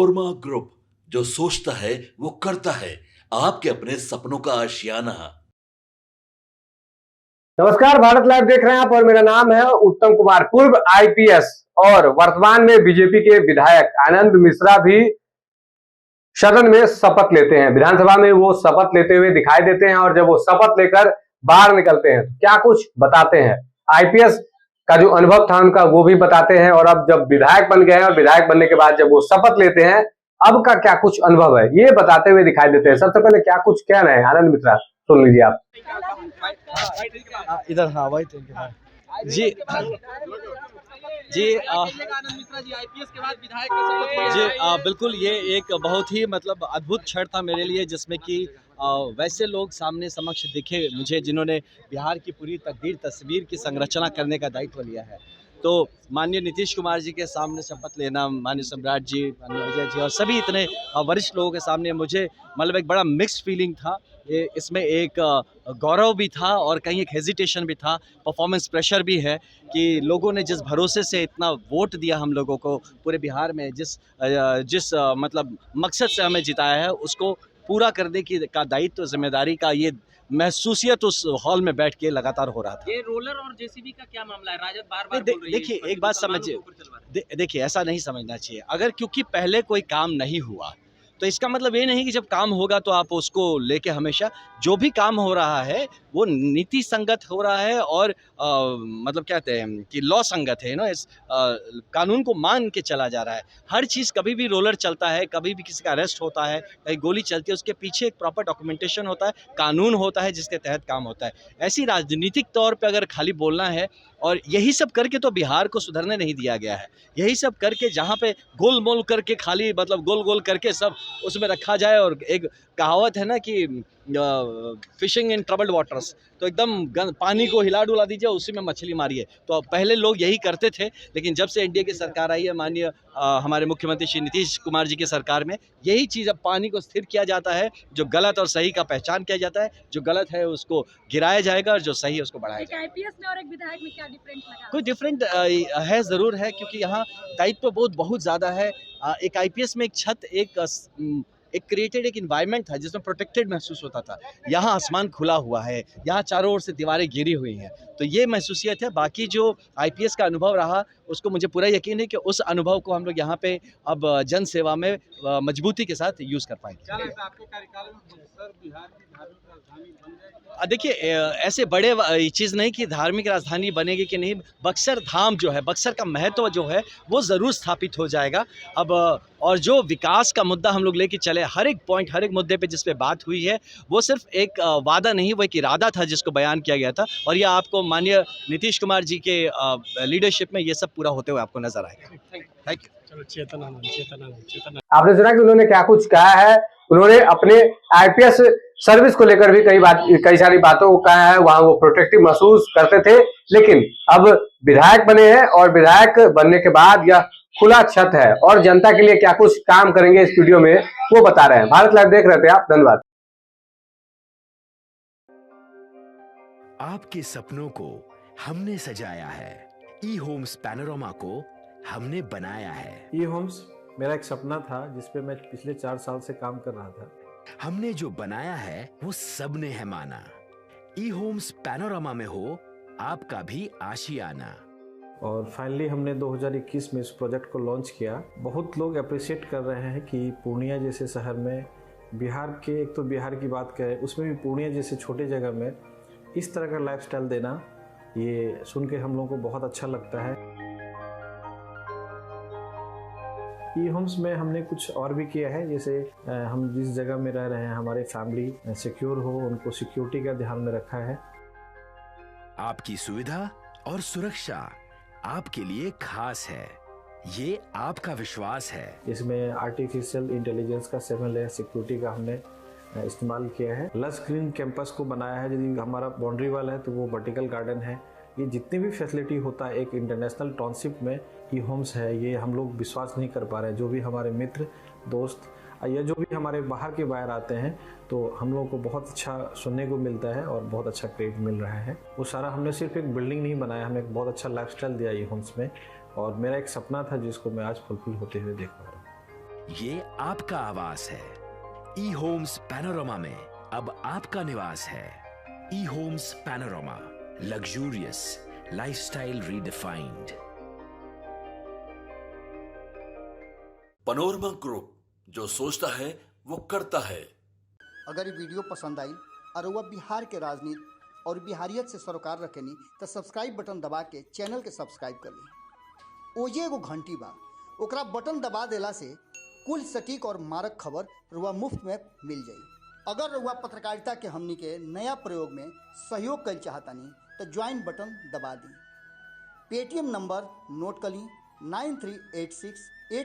Korma group, जो सोचता है वो करता है। आपके अपने सपनों का आशियाना। नमस्कार, भारत लाइव देख रहे हैं आप और मेरा नाम है उत्तम कुमार। पूर्व आईपीएस और वर्तमान में बीजेपी के विधायक आनंद मिश्रा भी सदन में शपथ लेते हैं। विधानसभा में वो शपथ लेते हुए दिखाई देते हैं और जब वो शपथ लेकर बाहर निकलते हैं तो क्या कुछ बताते हैं। आईपीएस का जो अनुभव था उनका वो भी बताते हैं और अब जब विधायक बन गए हैं और विधायक बनने के बाद जब वो शपथ लेते हैं अब का क्या कुछ अनुभव है ये बताते हुए दिखाई देते हैं। सबसे पहले क्या कुछ कह रहे हैं आनंद मिश्रा, सुन लीजिए आप। इधर हाँ वही जी जी आनंद मिश्रा जी आईपीएस के बाद विधायक का शपथ जी बिल्कुल, ये एक बहुत ही मतलब अद्भुत क्षण था मेरे लिए, जिसमें कि वैसे लोग सामने समक्ष दिखे मुझे, जिन्होंने बिहार की पूरी तस्वीर की संरचना करने का दायित्व लिया है। तो माननीय नीतीश कुमार जी के सामने शपथ लेना, माननीय सम्राट जी, माननीय विजय जी और सभी इतने वरिष्ठ लोगों के सामने मुझे मतलब एक बड़ा मिक्स्ड फीलिंग था। ये इसमें एक गौरव भी था और कहीं एक हेजिटेशन भी था, परफॉर्मेंस प्रेशर भी है कि लोगों ने जिस भरोसे से इतना वोट दिया हम लोगों को पूरे बिहार में, जिस मतलब मकसद से हमें जिताया है, उसको पूरा करने की का दायित्व, जिम्मेदारी का ये महसूसियत उस हॉल में बैठ के लगातार हो रहा था। ये रोलर और जेसीबी का क्या मामला है? राजद बार बार बोल रही है। देखिए एक बात समझिए, देखिए ऐसा नहीं समझना चाहिए। अगर क्योंकि पहले कोई काम नहीं हुआ तो इसका मतलब ये नहीं कि जब काम होगा तो आप उसको लेके हमेशा, जो भी काम हो रहा है वो नीति संगत हो रहा है और मतलब क्या कहते हैं कि लॉ संगत है ना, इस कानून को मान के चला जा रहा है। हर चीज़, कभी भी रोलर चलता है, कभी भी किसी का अरेस्ट होता है, कहीं गोली चलती है, उसके पीछे एक प्रॉपर डॉक्यूमेंटेशन होता है, कानून होता है जिसके तहत काम होता है। ऐसी राजनीतिक तौर पे अगर खाली बोलना है, और यही सब करके तो बिहार को सुधरने नहीं दिया गया है। यही सब करके जहाँ पे गोल मोल करके खाली मतलब गोल गोल करके सब उसमें रखा जाए, और एक कहावत है ना कि फिशिंग इन ट्रबल्ड वाटर्स, तो एकदम पानी को हिला डुला दीजिए, उसी में मछली मारिए। तो पहले लोग यही करते थे, लेकिन जब से एनडीए की सरकार आई है, माननीय हमारे मुख्यमंत्री श्री नीतीश कुमार जी की सरकार में, यही चीज़ अब पानी को स्थिर किया जाता है। जो गलत और सही का पहचान किया जाता है, जो गलत है उसको गिराया जाएगा और जो सही है उसको बढ़ाया जाएगा। आईपीएस में और एक विधायक में क्या डिफरेंस लगा? कोई डिफरेंट है, ज़रूर है, क्योंकि यहाँ दायित्व बहुत ज़्यादा है। एक आईपीएस में एक छत, एक क्रिएटेड एक इन्वायरमेंट था जिसमें प्रोटेक्टेड महसूस होता था। यहाँ आसमान खुला हुआ है, यहाँ चारों ओर से दीवारें घिरी हुई हैं, तो ये महसूसियत है। बाकी जो आईपीएस का अनुभव रहा, उसको मुझे पूरा यकीन है कि उस अनुभव को हम लोग यहाँ पे अब जन सेवा में मजबूती के साथ यूज़ कर पाएंगे। आपके कार्यकाल में बक्सर बिहार की धार्मिक राजधानी बन जाएगी? देखिए ऐसे बड़े चीज़ नहीं कि धार्मिक राजधानी बनेगी कि नहीं। बक्सर धाम जो है, बक्सर का महत्व जो है वो ज़रूर स्थापित हो जाएगा। अब और जो विकास का मुद्दा हम लोग लेके चले, हर एक पॉइंट, हर एक मुद्दे पे जिस पे बात हुई है, वो सिर्फ एक वादा नहीं, वो एक इरादा था जिसको बयान किया गया था, और ये आपको माननीय नीतीश कुमार जी के लीडरशिप में ये सब पूरा होते हुए आपको नजर आएगा। Thank you. चलो, चेतना आपने सुना कि उन्होंने क्या कुछ कहा है। उन्होंने अपने आईपीएस सर्विस को लेकर भी कई सारी बातों को कहा है। वहां वो प्रोटेक्टिव महसूस करते थे, लेकिन अब विधायक बने हैं और विधायक बनने के बाद यह खुला छत है और जनता के लिए क्या कुछ काम करेंगे इस वीडियो में वो बता रहे हैं। भारत लाइव देख रहे थे आप, धन्यवाद। आपके सपनों को हमने सजाया है, ई होम्स पैनोरामा को हमने बनाया है। ई होम्स मेरा एक सपना था जिसपे मैं पिछले 4 साल से काम कर रहा था। हमने जो बनाया है वो सबने है माना। ई होम्स पैनोरामा में हो आपका भी आशियाना। और फाइनली हमने 2021 में इस प्रोजेक्ट को लॉन्च किया। बहुत लोग अप्रिशिएट कर रहे हैं कि पूर्णिया जैसे शहर में, बिहार के, एक तो बिहार की बात करें उसमें भी पूर्णिया जैसे छोटे जगह में इस तरह का लाइफस्टाइल देना, ये सुन के हम लोगों को बहुत अच्छा लगता है। ई होम्स में हमने कुछ और भी किया है, जैसे हम जिस जगह में रह रहे हैं हमारे फैमिली सिक्योर हो, उनको सिक्योरिटी का ध्यान में रखा है। आपकी सुविधा और सुरक्षा आपके लिए खास है, ये आपका विश्वास है। इसमें आर्टिफिशियल इंटेलिजेंस का 7 लेयर सिक्योरिटी का हमने इस्तेमाल किया है। लस ग्रीन कैंपस को बनाया है। यदि हमारा बाउंड्री वाल है तो वो वर्टिकल गार्डन है। ये जितनी भी फैसिलिटी होता है एक इंटरनेशनल टाउनशिप में ई होम्स है, ये हम लोग विश्वास नहीं कर पा रहे हैं। जो भी हमारे मित्र, दोस्त या जो भी हमारे बाहर के बाहर आते हैं तो हम लोगों को बहुत अच्छा सुनने को मिलता है और बहुत अच्छा क्रेडिट मिल रहा है। वो सारा हमने सिर्फ एक बिल्डिंग नहीं बनाया, हमें एक बहुत अच्छा लाइफस्टाइल दिया ई होम्स में, और मेरा एक सपना था जिसको मैं आज फुलफिल होते हुए देख पा रहा हूँ। ये आपका आवास है। ई होम्स पैनोरामा में अब आपका निवास है। E homes panorama, luxurious lifestyle redefined. Panorama group, जो सोचता है वो करता है। अगर ये वीडियो पसंद आई और वह बिहार के राजनीति और बिहारियत से सरोकार रखेनी तो सब्सक्राइब बटन दबा के चैनल के सब्सक्राइब कर ली। ओजे एगो घंटी बा, ओकरा बटन दबा देला से कुल सटीक और मारक खबर रुआ मुफ्त में मिल जाई। अगर रुआ पत्रकारिता के हमनी के नया प्रयोग में सहयोग कर चाहतानी तो ज्वाइन बटन दबा दी। पेटीएम नंबर नोट कर ली 9386